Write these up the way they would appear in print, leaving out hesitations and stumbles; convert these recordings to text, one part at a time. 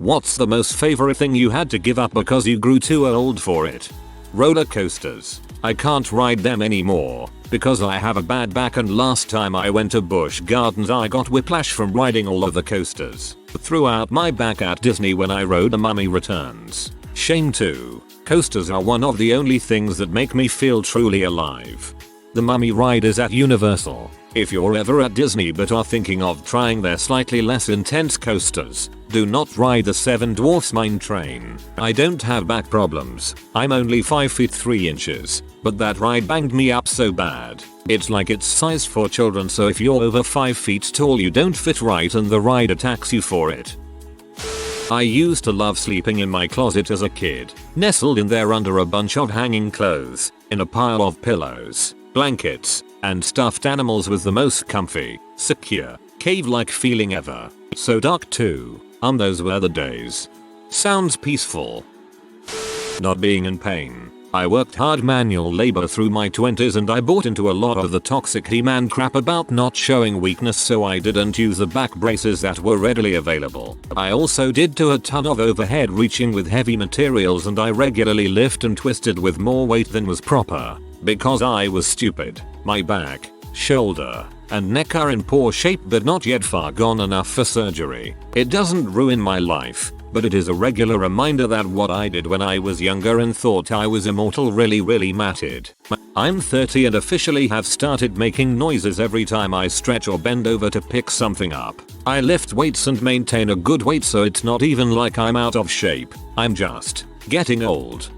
What's the most favorite thing you had to give up because you grew too old for it? Roller coasters. I can't ride them anymore because I have a bad back, and last time I went to Busch Gardens I got whiplash from riding all of the coasters. Threw out my back at Disney when I rode The Mummy Returns. Shame too. Coasters are one of the only things that make me feel truly alive. The Mummy ride is at Universal. If you're ever at Disney but are thinking of trying their slightly less intense coasters, do not ride the Seven Dwarfs Mine Train. I don't have back problems. I'm only 5 feet 3 inches, but that ride banged me up so bad. It's like it's sized for children, so if you're over 5 feet tall you don't fit right and the ride attacks you for it. I used to love sleeping in my closet as a kid, nestled in there under a bunch of hanging clothes, in a pile of pillows, blankets, and stuffed animals with the most comfy, secure, cave-like feeling ever. So dark too. Those were the days. Sounds peaceful. Not being in pain. I worked hard manual labor through my 20s and I bought into a lot of the toxic He-Man crap about not showing weakness, so I didn't use the back braces that were readily available. I also did a ton of overhead reaching with heavy materials, and I regularly lift and twisted with more weight than was proper. Because I was stupid. My back, shoulder, and neck are in poor shape but not yet far gone enough for surgery. It doesn't ruin my life, but it is a regular reminder that what I did when I was younger and thought I was immortal really mattered. I'm 30 and officially have started making noises every time I stretch or bend over to pick something up. I lift weights and maintain a good weight, so it's not even like I'm out of shape. I'm just getting old.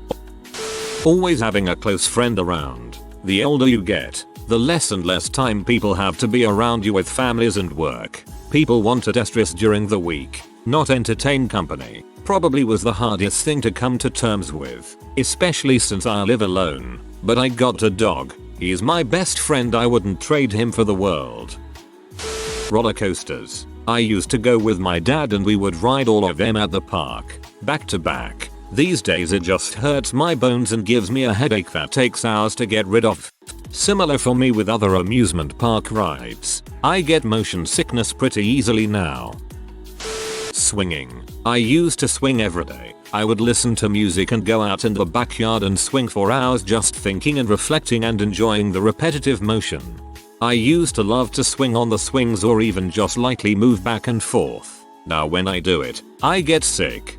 Always having a close friend around. The older you get, the less and less time people have to be around you with families and work. People want to de-stress during the week, not entertain company. Probably was the hardest thing to come to terms with, especially since I live alone. But I got a dog. He's my best friend. I wouldn't trade him for the world. Roller coasters. I used to go with my dad and we would ride all of them at the park, back to back. These days it just hurts my bones and gives me a headache that takes hours to get rid of. Similar for me with other amusement park rides. I get motion sickness pretty easily now. Swinging. I used to swing every day. I would listen to music and go out in the backyard and swing for hours, just thinking and reflecting and enjoying the repetitive motion. I used to love to swing on the swings or even just lightly move back and forth. Now when I do it, I get sick.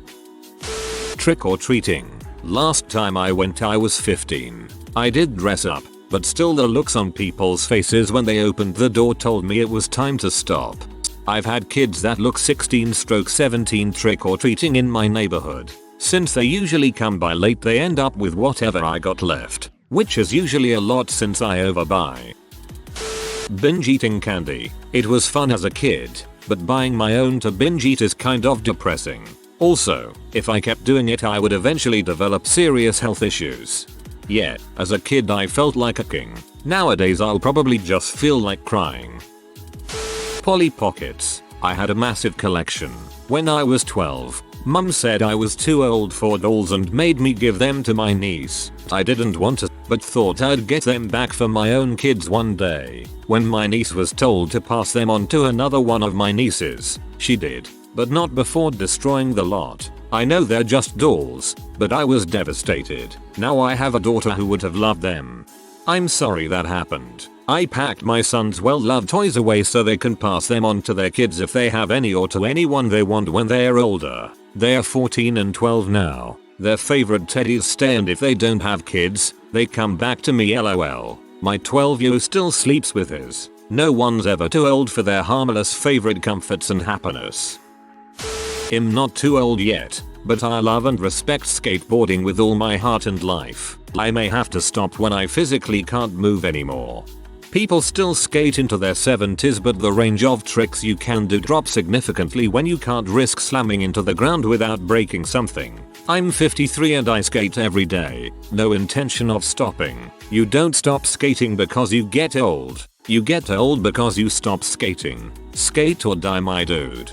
Trick or treating. Last time I went I was 15. I did dress up, but still the looks on people's faces when they opened the door told me it was time to stop. I've had kids that look 16/17 trick or treating in my neighborhood. Since they usually come by late, they end up with whatever I got left, which is usually a lot since I overbuy. Binge eating candy. It was fun as a kid, but buying my own to binge eat is kind of depressing. Also, if I kept doing it I would eventually develop serious health issues. Yeah, as a kid I felt like a king. Nowadays I'll probably just feel like crying. Polly Pockets. I had a massive collection. When I was 12, Mum said I was too old for dolls and made me give them to my niece. I didn't want to, but thought I'd get them back for my own kids one day. When my niece was told to pass them on to another one of my nieces, she did, but not before destroying the lot. I know they're just dolls, but I was devastated. Now I have a daughter who would have loved them. I'm sorry that happened. I packed my son's well-loved toys away so they can pass them on to their kids if they have any, or to anyone they want when they're older. They're 14 and 12 now. Their favorite teddies stay, and if they don't have kids, they come back to me, lol. My 12-year-old still sleeps with his. No one's ever too old for their harmless favorite comforts and happiness. I'm not too old yet, but I love and respect skateboarding with all my heart and life. I may have to stop when I physically can't move anymore. People still skate into their 70s, but the range of tricks you can do drops significantly when you can't risk slamming into the ground without breaking something. I'm 53 and I skate every day. No intention of stopping. You don't stop skating because you get old. You get old because you stop skating. Skate or die, my dude.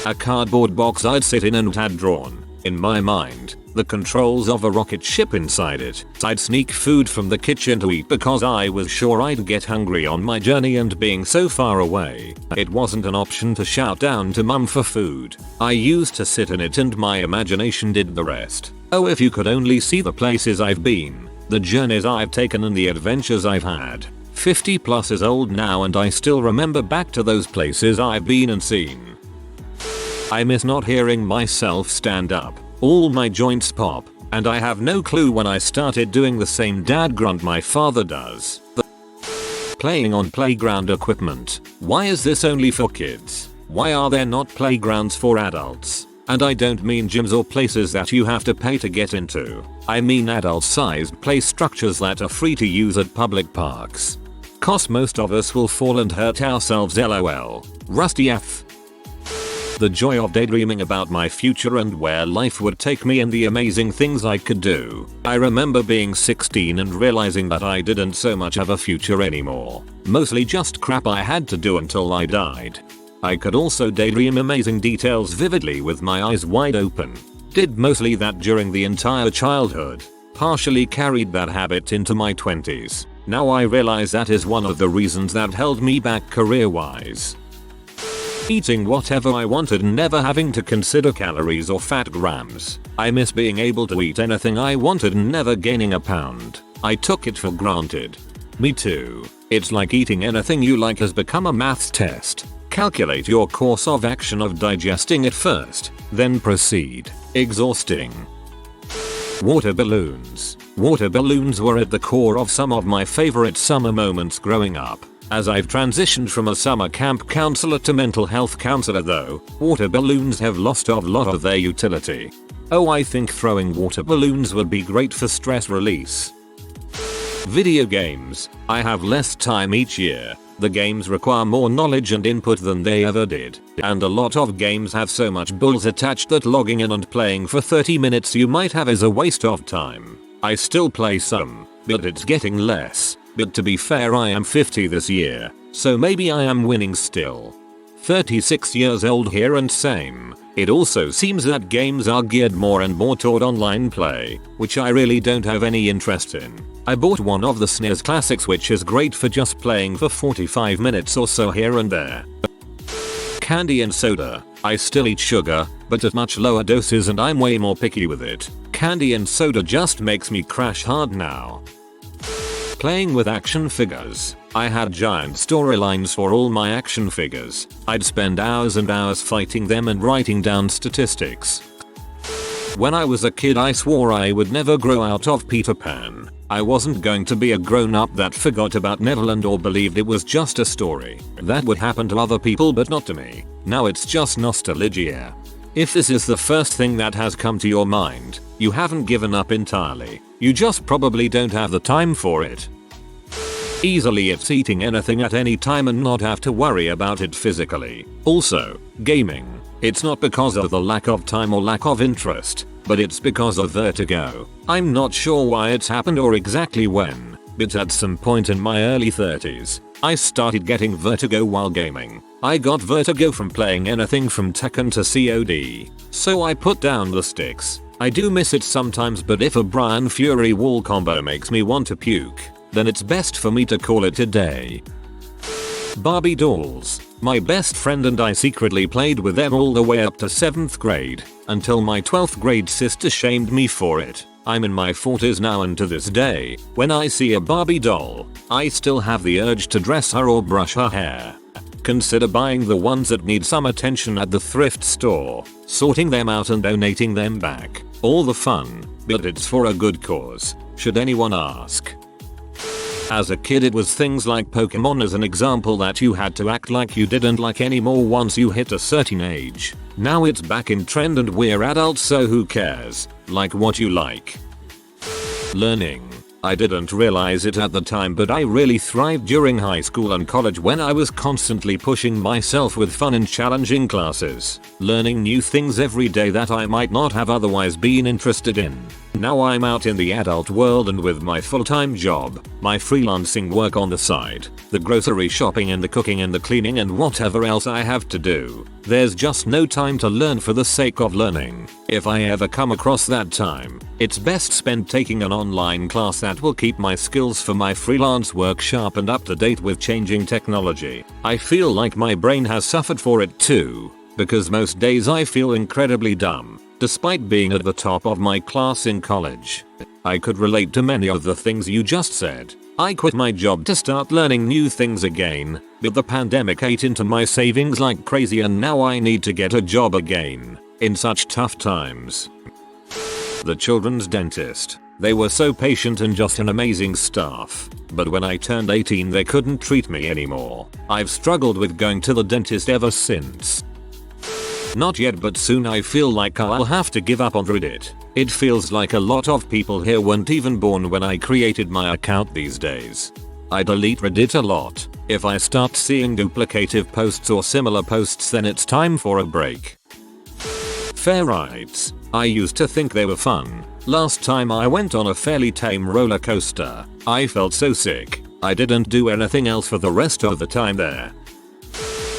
A cardboard box I'd sit in and had drawn, in my mind, the controls of a rocket ship inside it. I'd sneak food from the kitchen to eat because I was sure I'd get hungry on my journey, and being so far away, it wasn't an option to shout down to mum for food. I used to sit in it and my imagination did the rest. Oh, if you could only see the places I've been, the journeys I've taken and the adventures I've had. 50 plus is old now and I still remember back to those places I've been and seen. I miss not hearing myself stand up. All my joints pop, and I have no clue when I started doing the same dad grunt my father does. Playing on playground equipment. Why is this only for kids? Why are there not playgrounds for adults? And I don't mean gyms or places that you have to pay to get into. I mean adult-sized play structures that are free to use at public parks. 'Cause most of us will fall and hurt ourselves, lol. Rusty F. The joy of daydreaming about my future and where life would take me and the amazing things I could do. I remember being 16 and realizing that I didn't so much have a future anymore. Mostly just crap I had to do until I died. I could also daydream amazing details vividly with my eyes wide open. Did mostly that during the entire childhood. Partially carried that habit into my 20s. Now I realize that is one of the reasons that held me back career-wise. Eating whatever I wanted and never having to consider calories or fat grams. I miss being able to eat anything I wanted and never gaining a pound. I took it for granted. Me too. It's like eating anything you like has become a maths test. Calculate your course of action of digesting it first, then proceed. Exhausting. Water balloons. Water balloons were at the core of some of my favorite summer moments growing up. As I've transitioned from a summer camp counselor to mental health counselor though, water balloons have lost a lot of their utility. Oh, I think throwing water balloons would be great for stress release. Video games. I have less time each year. The games require more knowledge and input than they ever did. And a lot of games have so much bulls attached that logging in and playing for 30 minutes you might have is a waste of time. I still play some, but it's getting less. But to be fair, I am 50 this year, so maybe I am winning still. 36 years old here and same. It also seems that games are geared more and more toward online play, which I really don't have any interest in. I bought one of the SNES Classics, which is great for just playing for 45 minutes or so here and there. Candy and soda. I still eat sugar, but at much lower doses and I'm way more picky with it. Candy and soda just makes me crash hard now. Playing with action figures. I had giant storylines for all my action figures. I'd spend hours and hours fighting them and writing down statistics. When I was a kid I swore I would never grow out of Peter Pan. I wasn't going to be a grown-up that forgot about Neverland or believed it was just a story. That would happen to other people but not to me. Now it's just nostalgia. If this is the first thing that has come to your mind, you haven't given up entirely. You just probably don't have the time for it. Easily it's eating anything at any time and not have to worry about it physically. Also, gaming. It's not because of the lack of time or lack of interest, but it's because of vertigo. I'm not sure why it's happened or exactly when, but at some point in my early 30s, I started getting vertigo while gaming. I got vertigo from playing anything from Tekken to COD. So I put down the sticks. I do miss it sometimes, but if a Brian Fury wall combo makes me want to puke, then it's best for me to call it a day. Barbie dolls. My best friend and I secretly played with them all the way up to 7th grade, until my 12th grade sister shamed me for it. I'm in my 40s now and to this day, when I see a Barbie doll, I still have the urge to dress her or brush her hair. Consider buying the ones that need some attention at the thrift store, sorting them out and donating them back. All the fun, but it's for a good cause, should anyone ask. As a kid it was things like Pokemon as an example that you had to act like you didn't like anymore once you hit a certain age. Now it's back in trend and we're adults, so who cares? Like what you like. Learning. I didn't realize it at the time, but I really thrived during high school and college when I was constantly pushing myself with fun and challenging classes, learning new things every day that I might not have otherwise been interested in. Now I'm out in the adult world and with my full-time job, my freelancing work on the side, the grocery shopping and the cooking and the cleaning and whatever else I have to do, there's just no time to learn for the sake of learning. If I ever come across that time, it's best spent taking an online class that will keep my skills for my freelance work sharp and up to date with changing technology. I feel like my brain has suffered for it too, because most days I feel incredibly dumb, despite being at the top of my class in college. I could relate to many of the things you just said. I quit my job to start learning new things again, but the pandemic ate into my savings like crazy and now I need to get a job again, in such tough times. The children's dentist. They were so patient and just an amazing staff, but when I turned 18 they couldn't treat me anymore. I've struggled with going to the dentist ever since. Not yet, but soon. I feel like I'll have to give up on Reddit. It feels like a lot of people here weren't even born when I created my account these days. I delete Reddit a lot. If I start seeing duplicative posts or similar posts, then it's time for a break. Fair rides. I used to think they were fun. Last time I went on a fairly tame roller coaster, I felt so sick. I didn't do anything else for the rest of the time there.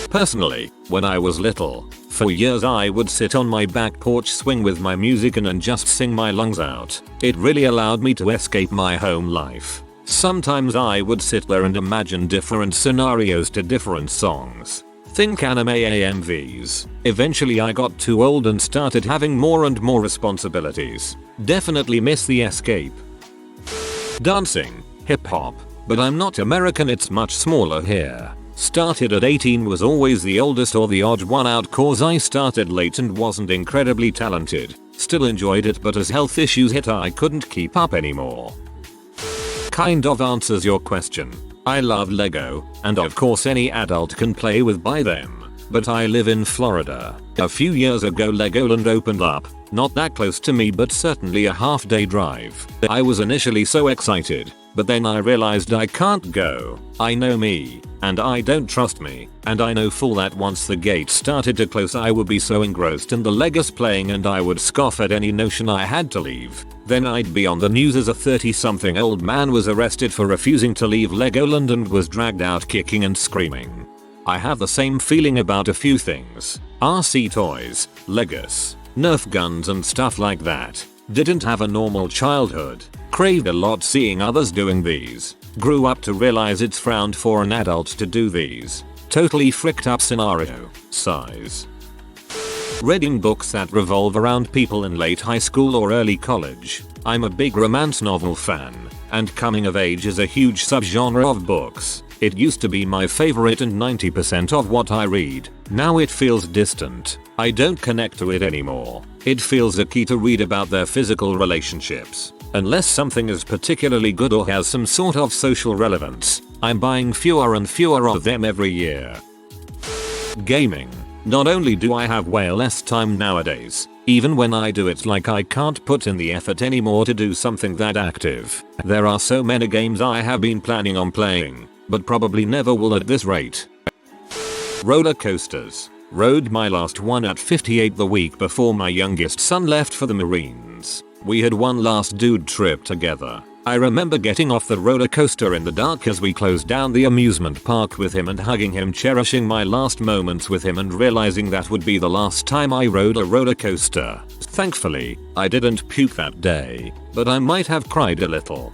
Personally, when I was little, for years I would sit on my back porch swing with my music and just sing my lungs out. It really allowed me to escape my home life. Sometimes I would sit there and imagine different scenarios to different songs. Think anime AMVs. Eventually I got too old and started having more and more responsibilities. Definitely miss the escape. Dancing. Hip hop. But I'm not American, it's much smaller here. Started at 18, was always the oldest or the odd one out cause I started late and wasn't incredibly talented. Still enjoyed it, but as health issues hit I couldn't keep up anymore. Kind of answers your question. I love Lego, and of course any adult can play with buy them. But I live in Florida. A few years ago Legoland opened up, not that close to me but certainly a half-day drive. I was initially so excited, but then I realized I can't go. I know me, and I don't trust me, and I know full that once the gate started to close I would be so engrossed in the Legos playing and I would scoff at any notion I had to leave. Then I'd be on the news as a 30-something old man was arrested for refusing to leave Legoland and was dragged out kicking and screaming. I have the same feeling about a few things. RC toys, Legos, Nerf guns and stuff like that. Didn't have a normal childhood. Craved a lot seeing others doing these. Grew up to realize it's frowned for an adult to do these. Totally fricked up scenario. Size. Reading books that revolve around people in late high school or early college. I'm a big romance novel fan, and coming of age is a huge subgenre of books. It used to be my favorite and 90% of what I read. Now it feels distant. I don't connect to it anymore. It feels icky to read about their physical relationships. Unless something is particularly good or has some sort of social relevance, I'm buying fewer and fewer of them every year. Gaming. Not only do I have way less time nowadays, even when I do it's like I can't put in the effort anymore to do something that active. There are so many games I have been planning on playing, but probably never will at this rate. Roller coasters. Rode my last one at 58 the week before my youngest son left for the Marines. We had one last dude trip together. I remember getting off the roller coaster in the dark as we closed down the amusement park with him and hugging him, cherishing my last moments with him and realizing that would be the last time I rode a roller coaster. Thankfully, I didn't puke that day, but I might have cried a little.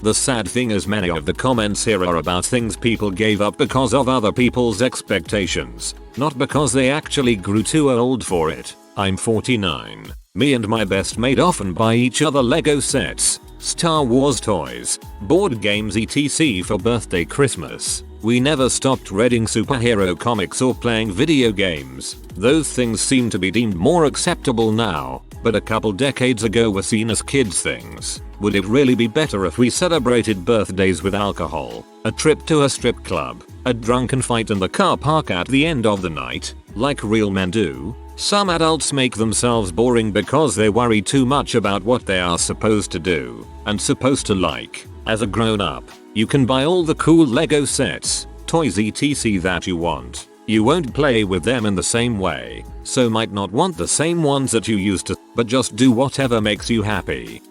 The sad thing is many of the comments here are about things people gave up because of other people's expectations, not because they actually grew too old for it. I'm 49. Me and my best mate often buy each other Lego sets, Star Wars toys, board games etc. for birthday, Christmas. We never stopped reading superhero comics or playing video games. Those things seem to be deemed more acceptable now, but a couple decades ago were seen as kids things. Would it really be better if we celebrated birthdays with alcohol, a trip to a strip club, a drunken fight in the car park at the end of the night, like real men do? Some adults make themselves boring because they worry too much about what they are supposed to do and supposed to like. As a grown up, you can buy all the cool Lego sets, toys etc that you want. You won't play with them in the same way, so might not want the same ones that you used to, but just do whatever makes you happy.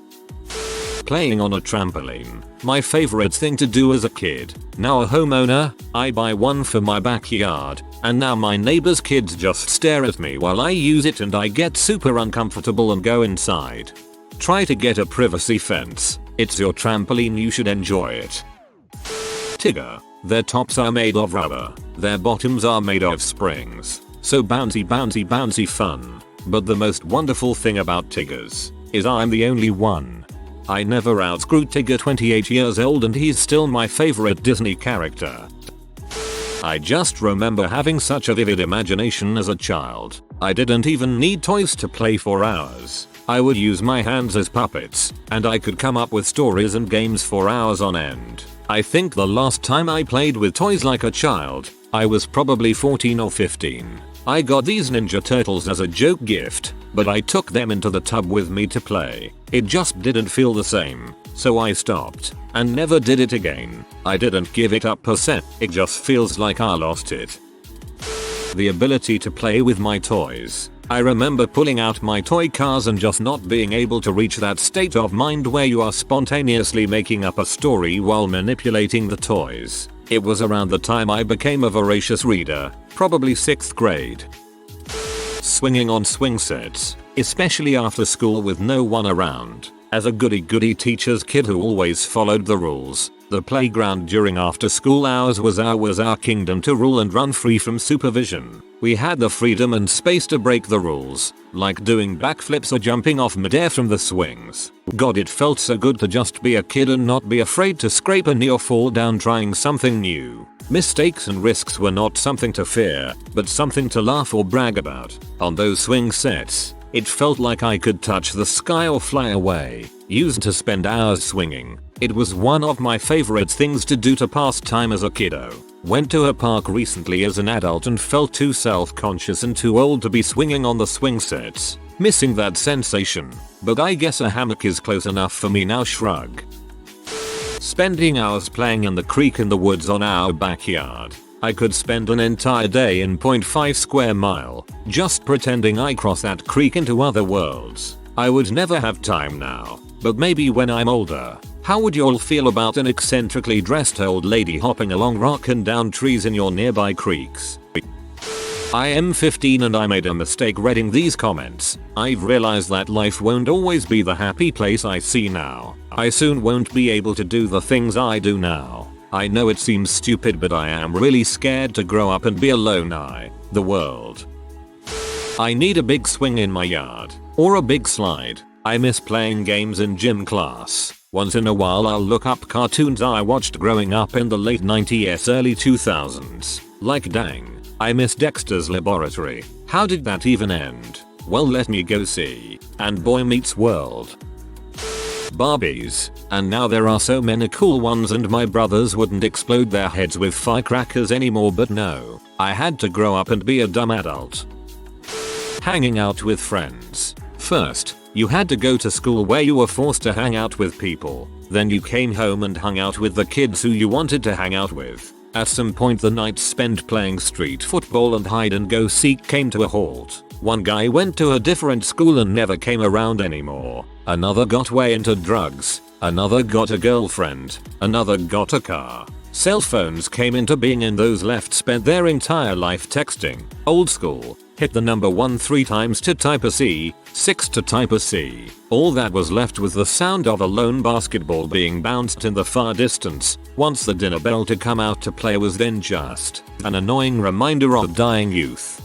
Playing on a trampoline. My favorite thing to do as a kid. Now a homeowner, I buy one for my backyard, and now my neighbor's kids just stare at me while I use it and I get super uncomfortable and go inside. Try to get a privacy fence. It's your trampoline, you should enjoy it. Tigger. Their tops are made of rubber. Their bottoms are made of springs. So bouncy bouncy bouncy fun. But the most wonderful thing about Tiggers is I'm the only one. I never outgrew Tigger, 28 years old, and he's still my favorite Disney character. I just remember having such a vivid imagination as a child. I didn't even need toys to play for hours. I would use my hands as puppets, and I could come up with stories and games for hours on end. I think the last time I played with toys like a child, I was probably 14 or 15. I got these Ninja Turtles as a joke gift, but I took them into the tub with me to play. It just didn't feel the same, so I stopped and never did it again. I didn't give it up per se, it just feels like I lost it. The ability to play with my toys. I remember pulling out my toy cars and just not being able to reach that state of mind where you are spontaneously making up a story while manipulating the toys. It was around the time I became a voracious reader, probably 6th grade. Swinging on swing sets, especially after school with no one around. As a goody-goody teacher's kid who always followed the rules, the playground during after school hours was our kingdom to rule and run free from supervision. We had the freedom and space to break the rules, like doing backflips or jumping off midair from the swings. God, it felt so good to just be a kid and not be afraid to scrape a knee or fall down trying something new. Mistakes and risks were not something to fear, but something to laugh or brag about. On those swing sets, it felt like I could touch the sky or fly away. Used to spend hours swinging. It was one of my favorite things to do to pass time as a kiddo. Went to a park recently as an adult and felt too self-conscious and too old to be swinging on the swing sets. Missing that sensation. But I guess a hammock is close enough for me now, shrug. Spending hours playing in the creek in the woods on our backyard. I could spend an entire day in 0.5 square mile, just pretending I cross that creek into other worlds. I would never have time now, but maybe when I'm older. How would y'all feel about an eccentrically dressed old lady hopping along rock and down trees in your nearby creeks? I am 15 and I made a mistake reading these comments. I've realized that life won't always be the happy place I see now. I soon won't be able to do the things I do now. I know it seems stupid, but I am really scared to grow up and be alone. The world. I need a big swing in my yard. Or a big slide. I miss playing games in gym class. Once in a while I'll look up cartoons I watched growing up in the late 90s, early 2000s. Like dang, I miss Dexter's Laboratory. How did that even end? Well, let me go see. And Boy Meets World. Barbies, and now there are so many cool ones and my brothers wouldn't explode their heads with firecrackers anymore, but no, I had to grow up and be a dumb adult. Hanging out with friends. First, you had to go to school where you were forced to hang out with people. Then you came home and hung out with the kids who you wanted to hang out with. At some point the nights spent playing street football and hide and go seek came to a halt. One guy went to a different school and never came around anymore. Another got way into drugs. Another got a girlfriend. Another got a car. Cell phones came into being and those left spent their entire life texting. Old school. Hit the number 1 3 times to type a C, 6 to type a C. All that was left was the sound of a lone basketball being bounced in the far distance. Once the dinner bell to come out to play was then just an annoying reminder of dying youth.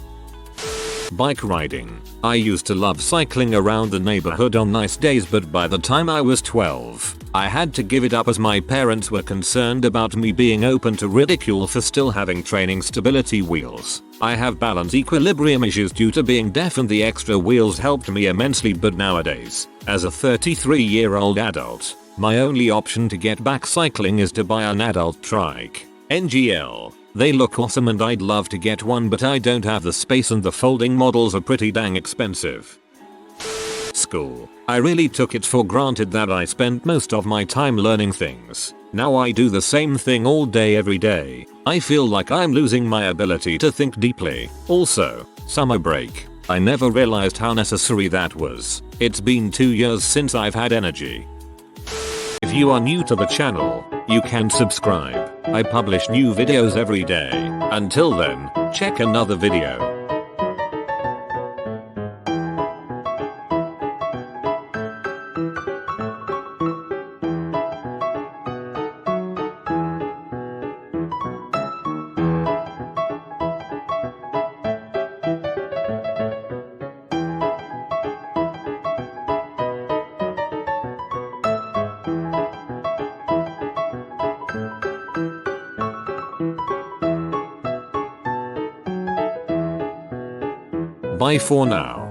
Bike riding. I used to love cycling around the neighborhood on nice days, but by the time I was 12, I had to give it up as my parents were concerned about me being open to ridicule for still having training stability wheels. I have balance equilibrium issues due to being deaf and the extra wheels helped me immensely, but nowadays, as a 33-year-old adult, my only option to get back cycling is to buy an adult trike. NGL. They look awesome and I'd love to get one, but I don't have the space and the folding models are pretty dang expensive. School. I really took it for granted that I spent most of my time learning things. Now I do the same thing all day every day. I feel like I'm losing my ability to think deeply. Also, summer break. I never realized how necessary that was. It's been 2 years since I've had energy. If you are new to the channel, you can subscribe. I publish new videos every day. Until then, check another video. Bye for now.